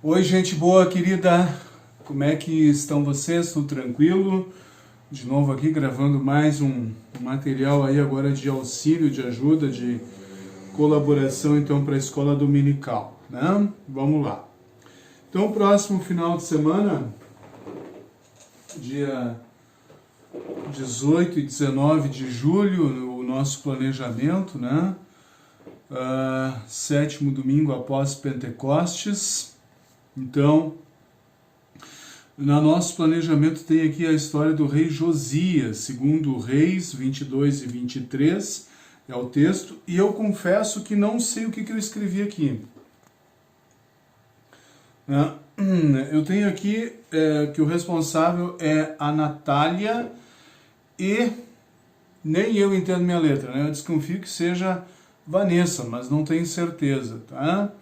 Oi, gente boa, querida. Como é que estão vocês? Tudo tranquilo? De novo aqui gravando mais um material aí agora de auxílio, de ajuda, de colaboração então para a escola dominical, né? Vamos lá. Então, próximo final de semana, dia 18 e 19 de julho, o nosso planejamento, né? Sétimo domingo após Pentecostes. Então, no nosso planejamento tem aqui a história do rei Josias, segundo Reis 22 e 23, é o texto, e eu confesso que não sei o que eu escrevi aqui. Eu tenho aqui que o responsável é a Natália e nem eu entendo minha letra, né? Eu desconfio que seja Vanessa, mas não tenho certeza, tá?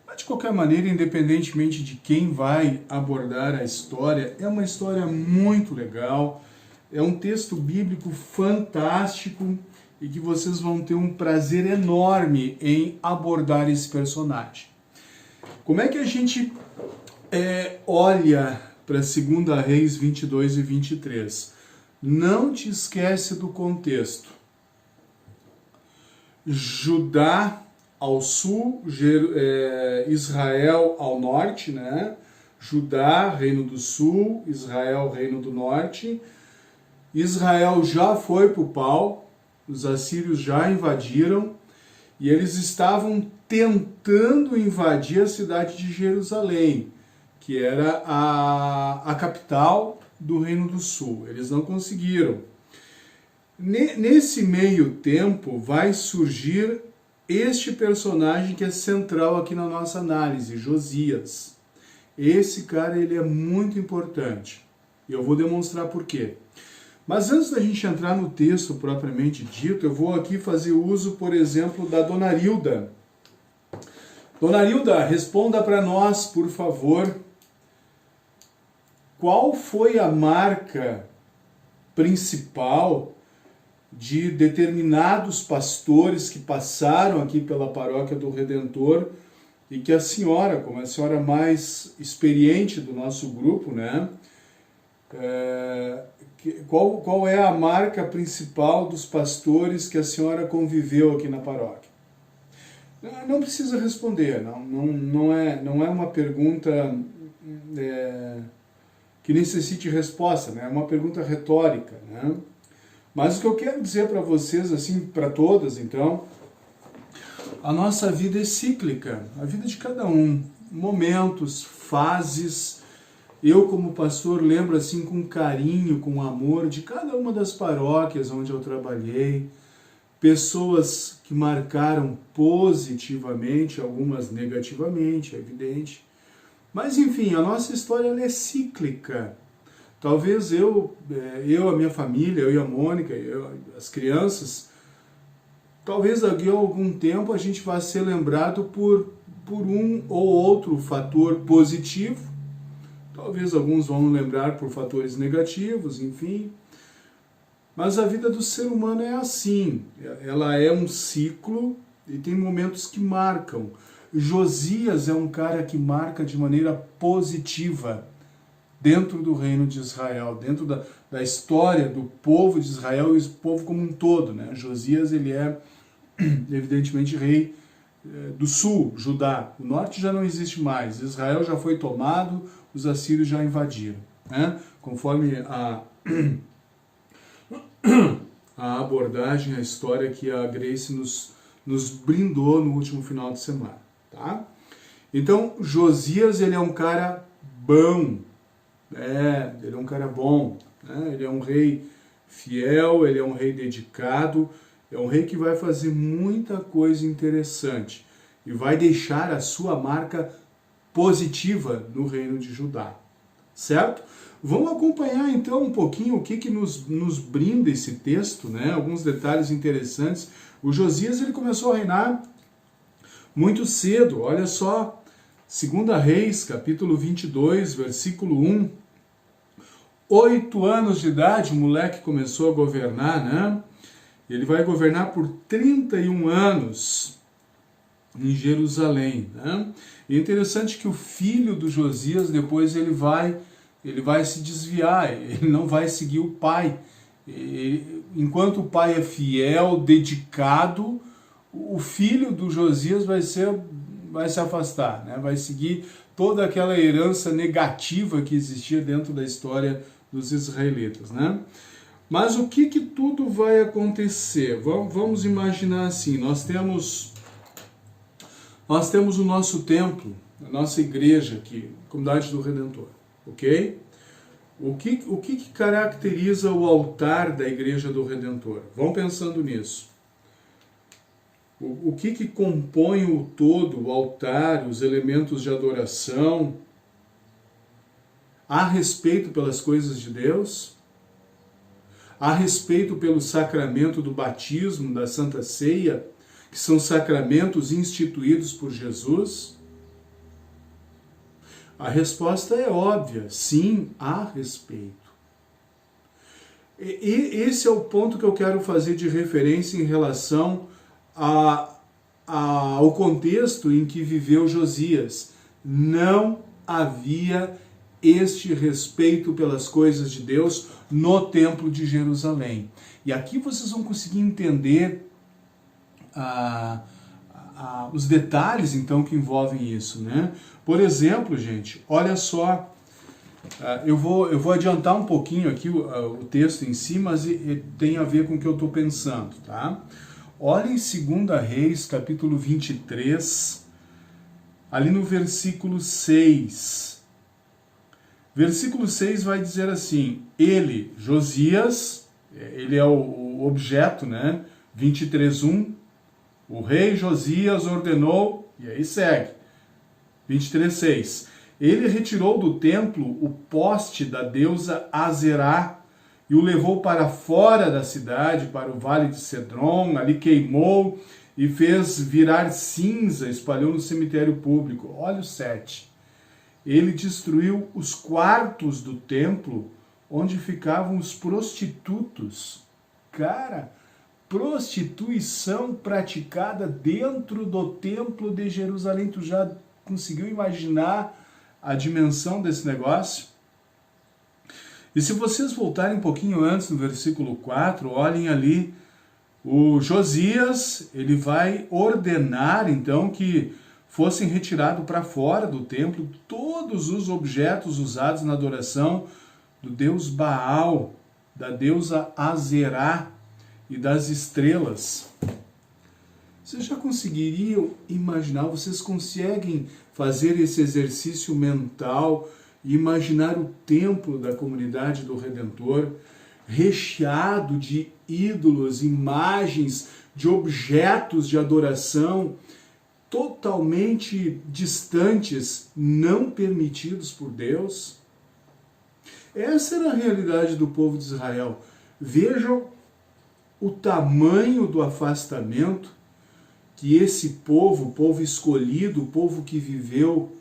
Mas de qualquer maneira, independentemente de quem vai abordar a história, é uma história muito legal, é um texto bíblico fantástico e que vocês vão ter um prazer enorme em abordar esse personagem. Como é que a gente olha para 2 Reis 22 e 23? Não te esquece do contexto. Judá ao sul, Israel ao norte, né? Judá, reino do sul, Israel, reino do norte. Israel já foi para o pau, os assírios já invadiram, e eles estavam tentando invadir a cidade de Jerusalém, que era a capital do reino do sul. Eles não conseguiram. Nesse meio tempo vai surgir este personagem que é central aqui na nossa análise, Josias. Esse cara ele é muito importante e eu vou demonstrar por quê. Mas antes da gente entrar no texto propriamente dito, eu vou aqui fazer uso, por exemplo, da Dona Hilda. Dona Hilda, responda para nós, por favor, qual foi a marca principal de determinados pastores que passaram aqui pela paróquia do Redentor e que a senhora, como a senhora mais experiente do nosso grupo, né? Qual é a marca principal dos pastores que a senhora conviveu aqui na paróquia? Não precisa responder, não é uma pergunta que necessite resposta, né? É uma pergunta retórica, né? Mas o que eu quero dizer para vocês, assim, para todas, então, a nossa vida é cíclica, a vida de cada um, momentos, fases. Eu, como pastor, lembro, assim, com carinho, com amor, de cada uma das paróquias onde eu trabalhei, pessoas que marcaram positivamente, algumas negativamente, é evidente. Mas, enfim, a nossa história ela é cíclica. Talvez a minha família, eu e a Mônica, as crianças, talvez daqui a algum tempo a gente vá ser lembrado por um ou outro fator positivo, talvez alguns vão lembrar por fatores negativos, enfim. Mas a vida do ser humano é assim, ela é um ciclo e tem momentos que marcam. Josias é um cara que marca de maneira positiva dentro do reino de Israel, dentro da história do povo de Israel e o povo como um todo, né? Josias, ele é, evidentemente, rei do sul, Judá. O norte já não existe mais, Israel já foi tomado, os assírios já invadiram, né? Conforme a abordagem, a história que a Grace nos brindou no último final de semana, tá? Então, Josias, ele é um cara bom, ele é um cara bom, né? Ele é um rei fiel, ele é um rei dedicado, é um rei que vai fazer muita coisa interessante e vai deixar a sua marca positiva no reino de Judá, certo? Vamos acompanhar então um pouquinho o que nos brinda esse texto, né? Alguns detalhes interessantes. O Josias ele começou a reinar muito cedo, olha só, 2 Reis, capítulo 22, versículo 1. 8 anos de idade, o moleque começou a governar, né? Ele vai governar por 31 anos. em Jerusalém, né? E é interessante que o filho do Josias depois ele vai se desviar, ele não vai seguir o pai. Enquanto o pai é fiel, dedicado, o filho do Josias vai se afastar, né? Vai seguir toda aquela herança negativa que existia dentro da história dos israelitas, né? Mas o que tudo vai acontecer? Vamos imaginar assim, nós temos o nosso templo, a nossa igreja aqui, Comunidade do Redentor, ok? O que caracteriza o altar da Igreja do Redentor? Vão pensando nisso. O que compõe o todo, o altar, os elementos de adoração? Há respeito pelas coisas de Deus? Há respeito pelo sacramento do batismo, da Santa Ceia, que são sacramentos instituídos por Jesus? A resposta é óbvia, sim, há respeito. E esse é o ponto que eu quero fazer de referência em relação ao contexto em que viveu Josias. Não havia este respeito pelas coisas de Deus no Templo de Jerusalém. E aqui vocês vão conseguir entender os detalhes, então, que envolvem isso, né? Por exemplo, gente, olha só, eu vou adiantar um pouquinho aqui o texto em si, mas tem a ver com o que eu estou pensando, tá? Olha em 2 Reis, capítulo 23, ali no versículo 6. Versículo 6 vai dizer assim, ele, Josias, ele é o objeto, né? 23:1, o rei Josias ordenou, e aí segue, 23:6, ele retirou do templo o poste da deusa Azerá e o levou para fora da cidade, para o vale de Cedron, ali queimou e fez virar cinza, espalhou no cemitério público. Olha o 7. Ele destruiu os quartos do templo onde ficavam os prostitutos. Cara, prostituição praticada dentro do templo de Jerusalém. Tu já conseguiu imaginar a dimensão desse negócio? E se vocês voltarem um pouquinho antes, no versículo 4, olhem ali, o Josias, ele vai ordenar então que fossem retirados para fora do templo todos os objetos usados na adoração do deus Baal, da deusa Azerá e das estrelas. Vocês já conseguiriam imaginar, vocês conseguem fazer esse exercício mental e imaginar o templo da Comunidade do Redentor recheado de ídolos, imagens, de objetos de adoração totalmente distantes, não permitidos por Deus? Essa era a realidade do povo de Israel. Vejam o tamanho do afastamento que esse povo, o povo escolhido, o povo que viveu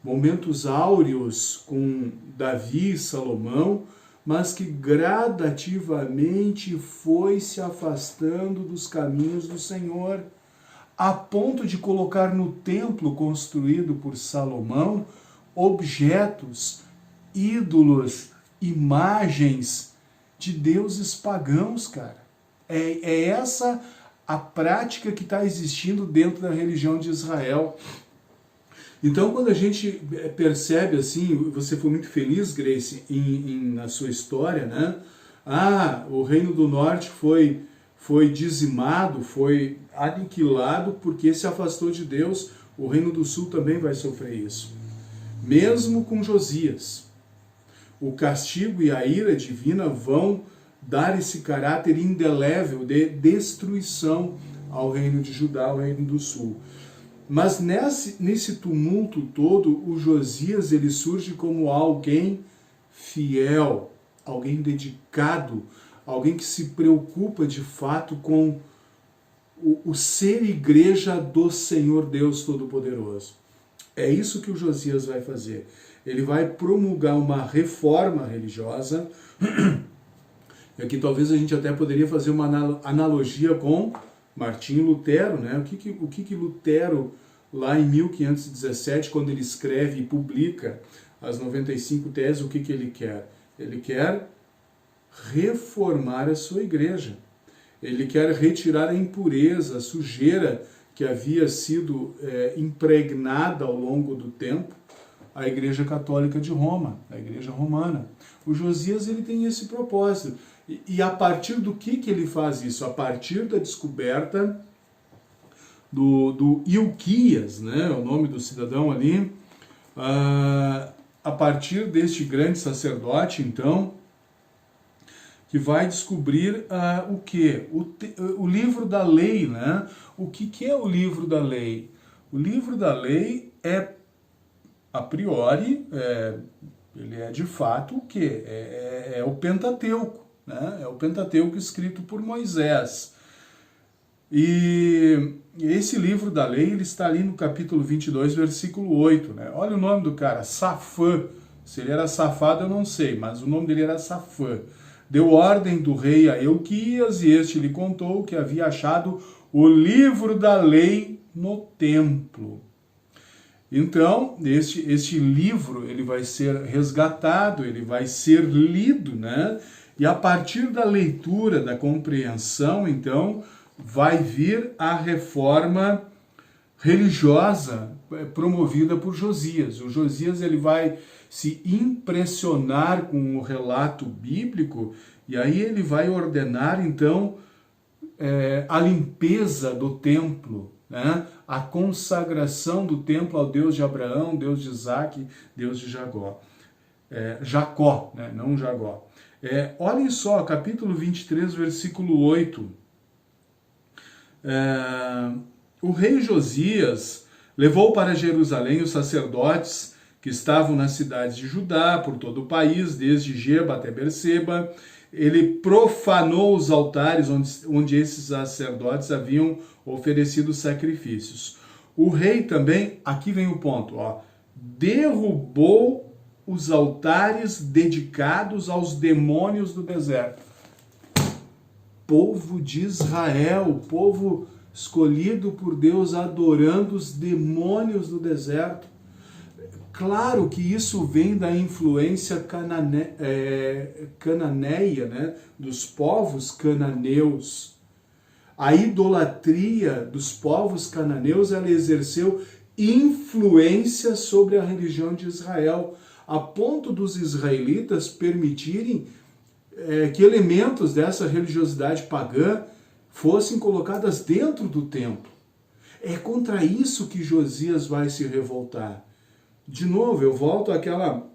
momentos áureos com Davi e Salomão, mas que gradativamente foi se afastando dos caminhos do Senhor, a ponto de colocar no templo construído por Salomão objetos, ídolos, imagens de deuses pagãos, cara. É essa a prática que está existindo dentro da religião de Israel. Então, quando a gente percebe assim, você foi muito feliz, Grace, na sua história, né? O Reino do Norte foi dizimado, foi aniquilado porque se afastou de Deus. O Reino do Sul também vai sofrer isso. Mesmo com Josias, o castigo e a ira divina vão dar esse caráter indelével de destruição ao Reino de Judá, ao Reino do Sul. Mas nesse tumulto todo, o Josias ele surge como alguém fiel, alguém dedicado, alguém que se preocupa de fato com o ser igreja do Senhor Deus Todo-Poderoso. É isso que o Josias vai fazer. Ele vai promulgar uma reforma religiosa. E aqui talvez a gente até poderia fazer uma analogia com Martinho Lutero, né? O que Lutero, lá em 1517, quando ele escreve e publica as 95 teses, o que ele quer? Ele quer reformar a sua igreja. Ele quer retirar a impureza, a sujeira que havia sido impregnada ao longo do tempo a Igreja Católica de Roma, a Igreja Romana. O Josias, ele tem esse propósito. E a partir do que ele faz isso? A partir da descoberta do Ilquias, né, o nome do cidadão ali, a partir deste grande sacerdote, então, que vai descobrir o quê? O livro da lei, né? O que é o livro da lei? O livro da lei é, a priori, ele é de fato o quê? É o Pentateuco, né? É o Pentateuco escrito por Moisés. E esse livro da lei, ele está ali no capítulo 22, versículo 8, né? Olha o nome do cara, Safã. Se ele era safado, eu não sei, mas o nome dele era Safã. Deu ordem do rei a Ilquias, e este lhe contou que havia achado o livro da lei no templo. Então, este livro, ele vai ser resgatado, ele vai ser lido, né? E a partir da leitura, da compreensão, então, vai vir a reforma religiosa promovida por Josias. O Josias, ele vai se impressionar com o relato bíblico, e aí ele vai ordenar, então, a limpeza do templo, né? A consagração do templo ao Deus de Abraão, Deus de Isaac, Deus de Jacó, né? Não Jagó. Olhem só, capítulo 23, versículo 8. O rei Josias levou para Jerusalém os sacerdotes que estavam nas cidades de Judá, por todo o país, desde Geba até Berseba. Ele profanou os altares onde esses sacerdotes haviam oferecido sacrifícios. O rei também, aqui vem o ponto, derrubou os altares dedicados aos demônios do deserto. Povo de Israel, povo escolhido por Deus, adorando os demônios do deserto. Claro que isso vem da influência cananeia, né, dos povos cananeus. A idolatria dos povos cananeus, ela exerceu influência sobre a religião de Israel, a ponto dos israelitas permitirem que elementos dessa religiosidade pagã fossem colocadas dentro do templo. É contra isso que Josias vai se revoltar. De novo, eu volto àquela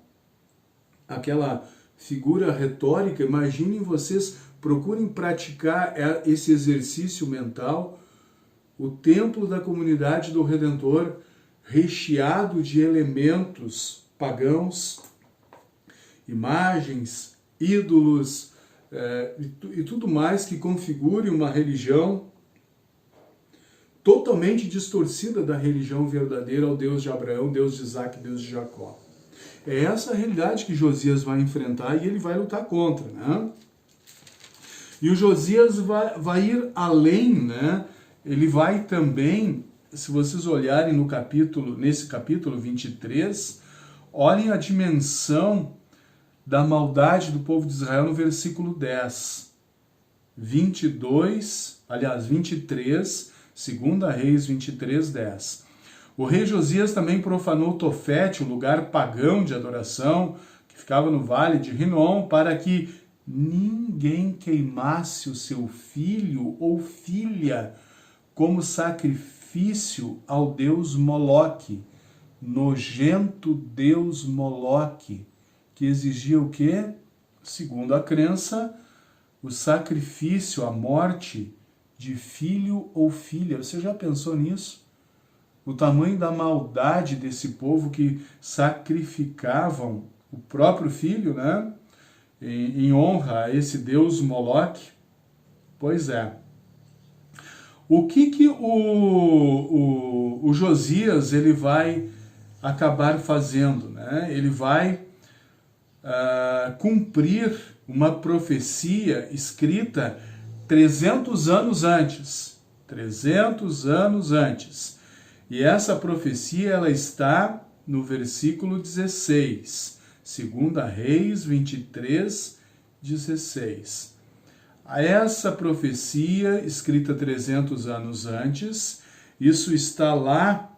figura retórica. Imaginem vocês, procurem praticar esse exercício mental. O templo da comunidade do Redentor, recheado de elementos pagãos, imagens, ídolos e tudo mais que configure uma religião totalmente distorcida da religião verdadeira ao Deus de Abraão, Deus de Isaac, Deus de Jacó. É essa a realidade que Josias vai enfrentar e ele vai lutar contra, né? E o Josias vai ir além, né? Ele vai também, se vocês olharem nesse capítulo 23, olhem a dimensão da maldade do povo de Israel no versículo 10. 23, 2 Reis 23, 10. O rei Josias também profanou Tofete, um lugar pagão de adoração, que ficava no vale de Rinom, para que ninguém queimasse o seu filho ou filha como sacrifício ao deus Moloque, nojento deus Moloque, que exigia o quê? Segundo a crença, o sacrifício, a morte de filho ou filha. Você já pensou nisso? O tamanho da maldade desse povo que sacrificavam o próprio filho, né? Em honra a esse deus Moloque. Pois é. O que o Josias ele vai acabar fazendo, né? Ele vai cumprir uma profecia escrita 300 anos antes. 300 anos antes. E essa profecia ela está no versículo 16, 2 Reis 23, 16. Essa profecia, escrita 300 anos antes, isso está lá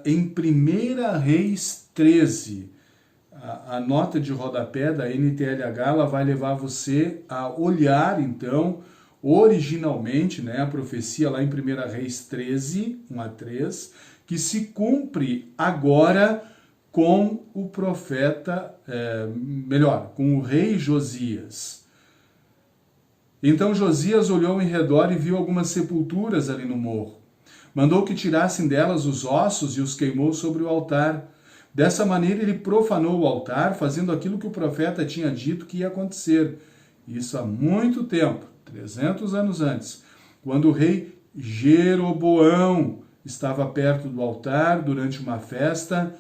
em 1 Reis 13. A nota de rodapé da NTLH ela vai levar você a olhar, então, originalmente, né, a profecia lá em 1 Reis 13, 1 a 3, que se cumpre agora com o profeta, com o rei Josias. Então Josias olhou em redor e viu algumas sepulturas ali no morro. Mandou que tirassem delas os ossos e os queimou sobre o altar. Dessa maneira ele profanou o altar, fazendo aquilo que o profeta tinha dito que ia acontecer. Isso há muito tempo, 300 anos antes, quando o rei Jeroboão estava perto do altar durante uma festa.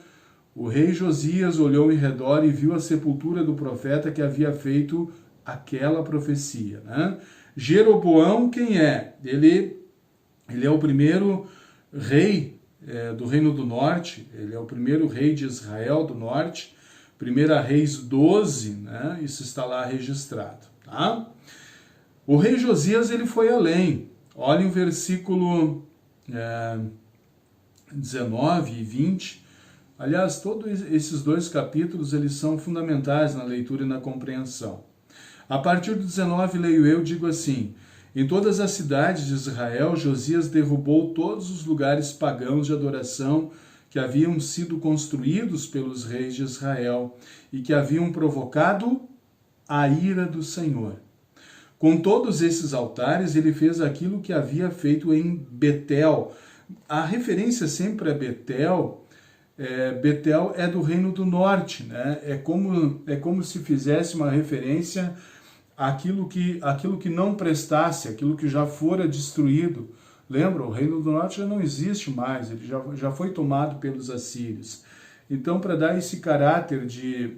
O rei Josias olhou em redor e viu a sepultura do profeta que havia feito aquela profecia, né? Jeroboão, quem é? Ele é o primeiro rei do Reino do Norte, ele é o primeiro rei de Israel do Norte, 1 Reis 12, né? Isso está lá registrado, tá? O rei Josias, ele foi além. Olhem o versículo 19 e 20. Aliás, todos esses dois capítulos, eles são fundamentais na leitura e na compreensão. A partir do 19, leio eu, digo assim: em todas as cidades de Israel, Josias derrubou todos os lugares pagãos de adoração que haviam sido construídos pelos reis de Israel e que haviam provocado a ira do Senhor. Com todos esses altares, ele fez aquilo que havia feito em Betel. A referência sempre a Betel. Betel é do Reino do Norte, né? É como se fizesse uma referência àquilo que não prestasse, aquilo que já fora destruído. Lembra? O Reino do Norte já não existe mais, ele já foi tomado pelos assírios. Então, para dar esse caráter de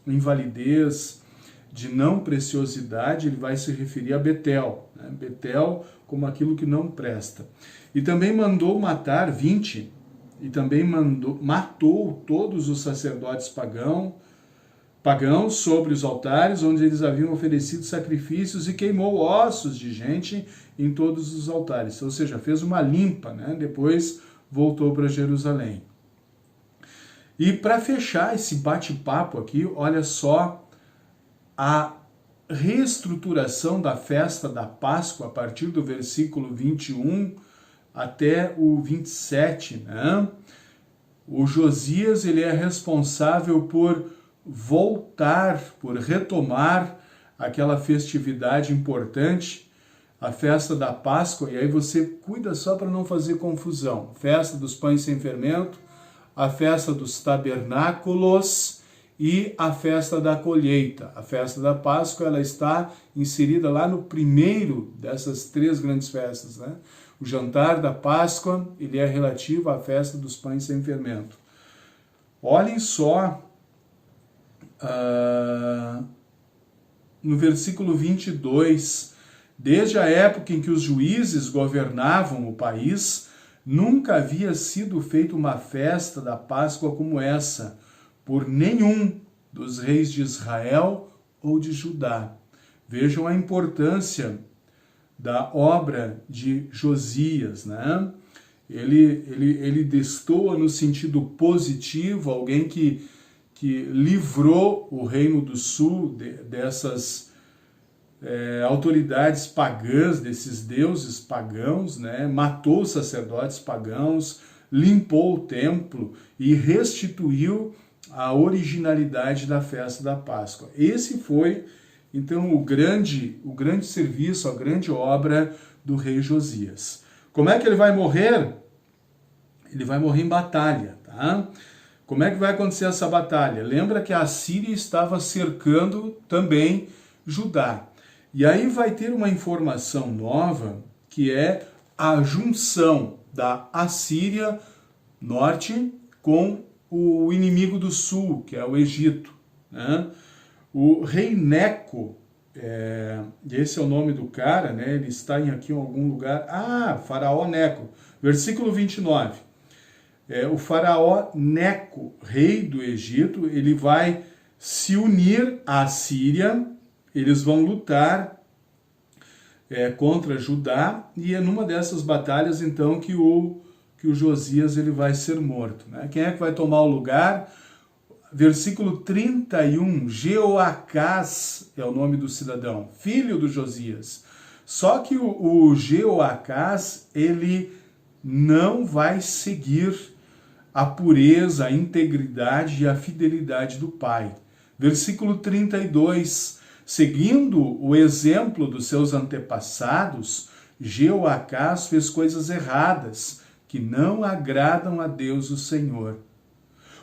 invalidez, de não preciosidade, ele vai se referir a Betel, né? Betel como aquilo que não presta. E também mandou matar 20, e também matou todos os sacerdotes pagãos sobre os altares onde eles haviam oferecido sacrifícios e queimou ossos de gente em todos os altares. Ou seja, fez uma limpa, né? Depois voltou para Jerusalém. E para fechar esse bate-papo aqui, olha só a reestruturação da festa da Páscoa a partir do versículo 21 até o 27, né? O Josias, ele é responsável por voltar, por retomar aquela festividade importante, a festa da Páscoa, e aí você cuida só para não fazer confusão. Festa dos pães sem fermento, a festa dos tabernáculos e a festa da colheita. A festa da Páscoa, ela está inserida lá no primeiro dessas três grandes festas, né? O jantar da Páscoa, ele é relativo à festa dos pães sem fermento. Olhem só no versículo 22, desde a época em que os juízes governavam o país, nunca havia sido feita uma festa da Páscoa como essa, por nenhum dos reis de Israel ou de Judá. Vejam a importância da obra de Josias, né? Ele destoa no sentido positivo, alguém que livrou o Reino do Sul dessas autoridades pagãs, desses deuses pagãos, né? Matou os sacerdotes pagãos, limpou o templo e restituiu a originalidade da festa da Páscoa. Esse foi, então, o grande serviço, a grande obra do rei Josias. Como é que ele vai morrer? Ele vai morrer em batalha, tá? Como é que vai acontecer essa batalha? Lembra que a Assíria estava cercando também Judá. E aí vai ter uma informação nova, que é a junção da Assíria norte com o inimigo do sul, que é o Egito, né? O rei Neco, Esse é o nome do cara, né? Ele está aqui em algum lugar. Faraó Neco, versículo 29. O faraó Neco, rei do Egito, ele vai se unir à Síria, eles vão lutar contra Judá, e é numa dessas batalhas, então, que o Josias ele vai ser morto. Né? Quem é que vai tomar o lugar? Versículo 31, Jeoacás é o nome do cidadão, filho do Josias. Só que o Jeoacás, ele não vai seguir a pureza, a integridade e a fidelidade do pai. Versículo 32, seguindo o exemplo dos seus antepassados, Jeoacás fez coisas erradas, que não agradam a Deus o Senhor.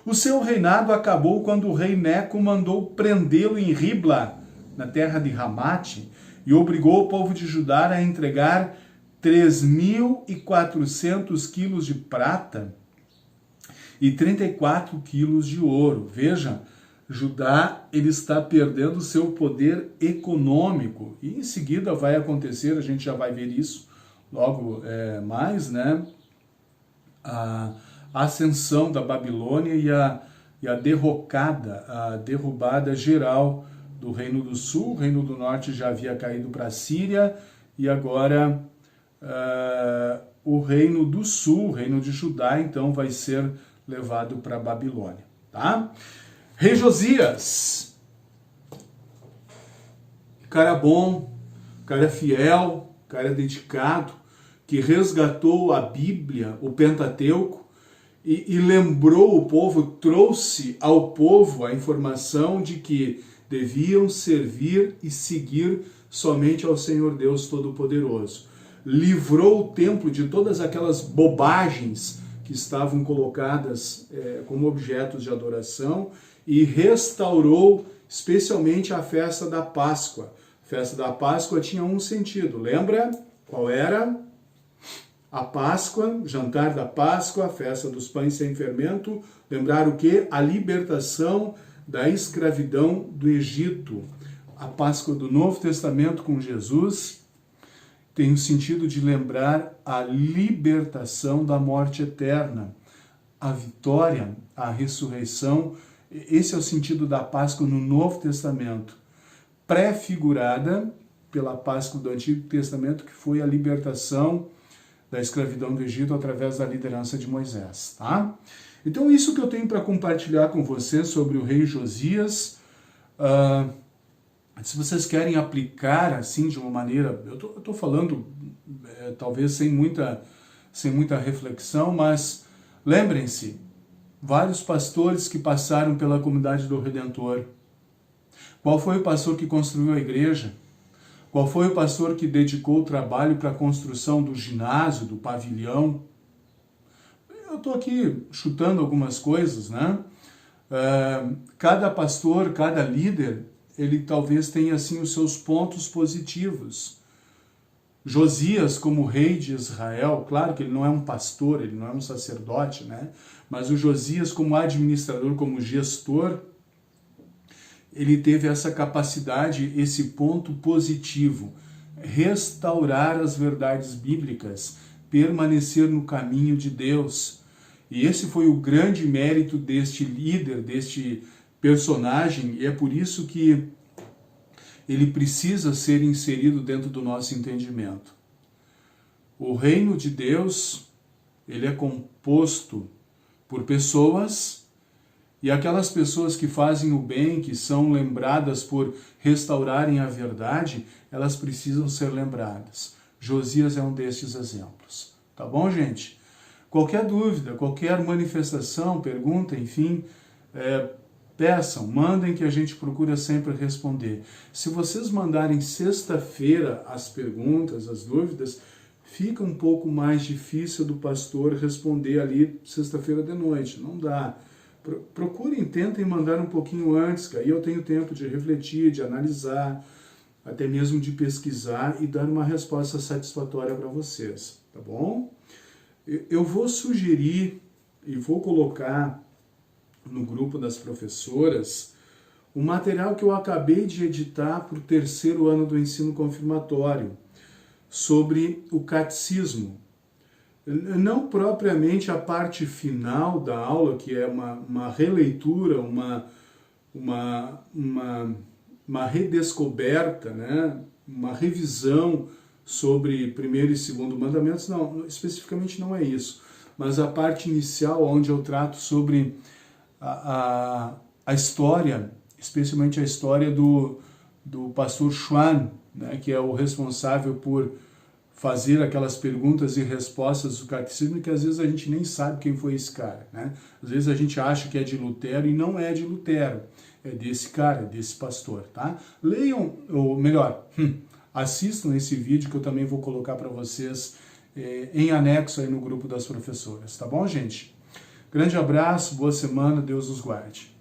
O seu reinado acabou quando o rei Neco mandou prendê-lo em Ribla, na terra de Ramate, e obrigou o povo de Judá a entregar 3.400 quilos de prata e 34 quilos de ouro. Veja, Judá ele está perdendo seu poder econômico, e em seguida vai acontecer, a gente já vai ver isso logo mais, né? A ascensão da Babilônia e a derrubada geral do Reino do Sul. O Reino do Norte já havia caído para a Síria, e agora o Reino do Sul, o Reino de Judá, então vai ser levado para a Babilônia. Tá? Rei Josias, cara bom, cara fiel, cara dedicado, que resgatou a Bíblia, o Pentateuco, e lembrou o povo, trouxe ao povo a informação de que deviam servir e seguir somente ao Senhor Deus Todo-Poderoso. Livrou o templo de todas aquelas bobagens que estavam colocadas como objetos de adoração, e restaurou especialmente a festa da Páscoa. A festa da Páscoa tinha um sentido, lembra? Qual era? A Páscoa, jantar da Páscoa, a festa dos pães sem fermento, lembrar o quê? A libertação da escravidão do Egito. A Páscoa do Novo Testamento com Jesus tem o sentido de lembrar a libertação da morte eterna, a vitória, a ressurreição. Esse é o sentido da Páscoa no Novo Testamento, pré-figurada pela Páscoa do Antigo Testamento, que foi a libertação da escravidão do Egito através da liderança de Moisés, tá? Então, isso que eu tenho para compartilhar com vocês sobre o rei Josias. Se vocês querem aplicar assim de uma maneira, eu tô falando talvez sem muita reflexão, mas lembrem-se, vários pastores que passaram pela comunidade do Redentor. Qual foi o pastor que construiu a igreja? Qual foi o pastor que dedicou o trabalho para a construção do ginásio, do pavilhão? Eu estou aqui chutando algumas coisas, né? Cada pastor, cada líder, ele talvez tenha assim os seus pontos positivos. Josias, como rei de Israel, claro que ele não é um pastor, ele não é um sacerdote, né? Mas o Josias, como administrador, como gestor, ele teve essa capacidade, esse ponto positivo, restaurar as verdades bíblicas, permanecer no caminho de Deus. E esse foi o grande mérito deste líder, deste personagem, e é por isso que ele precisa ser inserido dentro do nosso entendimento. O reino de Deus, ele é composto por pessoas, e aquelas pessoas que fazem o bem, que são lembradas por restaurarem a verdade, elas precisam ser lembradas. Josias é um destes exemplos. Tá bom, gente? Qualquer dúvida, qualquer manifestação, pergunta, enfim, peçam, mandem, que a gente procura sempre responder. Se vocês mandarem sexta-feira as perguntas, as dúvidas, fica um pouco mais difícil do pastor responder ali sexta-feira de noite. Não dá. Procurem, tentem mandar um pouquinho antes, que aí eu tenho tempo de refletir, de analisar, até mesmo de pesquisar e dar uma resposta satisfatória para vocês, tá bom? Eu vou sugerir e vou colocar no grupo das professoras o material que eu acabei de editar para o 3º ano do ensino confirmatório, sobre o catecismo. Não propriamente a parte final da aula, que é uma releitura, uma redescoberta, né? Uma revisão sobre 1º e 2º mandamentos, não, especificamente não é isso, mas a parte inicial, onde eu trato sobre a história, especialmente a história do pastor Schwan, né, que é o responsável por fazer aquelas perguntas e respostas do catecismo, que às vezes a gente nem sabe quem foi esse cara, né? Às vezes a gente acha que é de Lutero e não é de Lutero, é desse cara, desse pastor, tá? Leiam, ou melhor, assistam esse vídeo que eu também vou colocar para vocês em anexo aí no grupo das professoras, tá bom, gente? Grande abraço, boa semana, Deus os guarde.